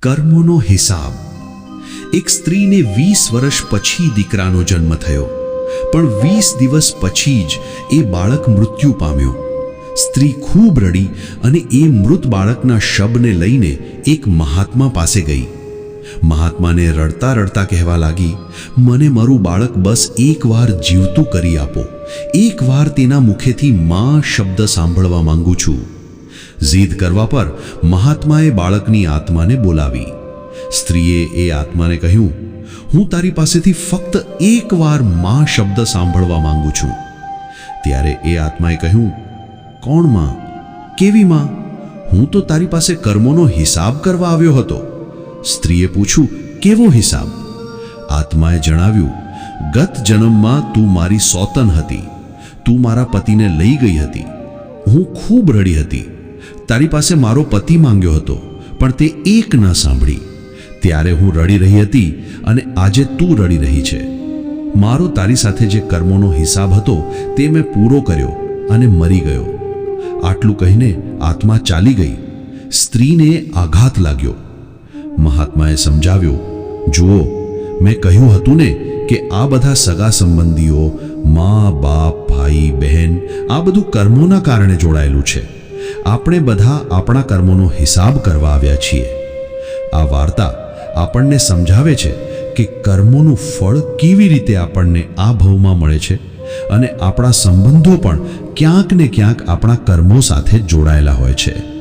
કર્મોનો હિસાબ. એક સ્ત્રીને 20 વર્ષ પછી દીકરાનો જન્મ થયો, પણ 20 દિવસ પછી જ એ બાળક મૃત્યુ પામ્યો. સ્ત્રી ખૂબ રડી અને એ મૃત બાળકના શબને લઈને એક મહાત્મા પાસે ગઈ. મહાત્માને રડતા રડતા કહેવા લાગી, મને મારું બાળક બસ એકવાર જીવતું કરી આપો. એકવાર તેના મુખેથી માં શબ્દ સાંભળવા માંગુ છું. જીદ કરવા પર મહાત્માએ બાળકની આત્માને બોલાવી. સ્ત્રીએ એ આત્માને કહ્યું, હું તારી પાસેથી ફક્ત એકવાર માં શબ્દ સાંભળવા માંગુ છું. ત્યારે એ આત્માએ કહ્યું, કોણ માં? કેવી માં? હું તો તારી પાસે કર્મોનો હિસાબ કરવા આવ્યો હતો. સ્ત્રીએ પૂછ્યું, કેવો હિસાબ? આત્માએ જણાવ્યું, ગત જન્મમાં તું મારી સોતન હતી. તું મારા પતિને લઈ ગઈ હતી. હું ખૂબ રડી હતી. તારી પાસે મારો પતિ માંગ્યો હતો, પણ તે એક ન સાંભળી. ત્યારે હું રડી રહી હતી અને આજે તું રડી રહી છે. મારો તારી સાથે જે કર્મોનો હિસાબ હતો તે મેં પૂરો કર્યો અને મરી ગયો. આટલું કહીને આત્મા ચાલી ગઈ. સ્ત્રીને આઘાત લાગ્યો. મહાત્માએ સમજાવ્યું, જુઓ, મેં કહ્યું હતું ને કે આ બધા સગા સંબંધીઓ, મા, બાપ, ભાઈ, બહેન, આ બધું કર્મોના કારણે જોડાયેલું છે. આપણે બધા આપણા કર્મોનો હિસાબ કરવા આવ્યા છીએ. આ વાર્તા આપણને સમજાવે છે કે કર્મોનું ફળ કેવી રીતે આપણને આ ભવમાં મળે છે અને આપણા સંબંધો પણ ક્યાંક ને ક્યાંક આપણા કર્મો સાથે જોડાયેલા હોય છે.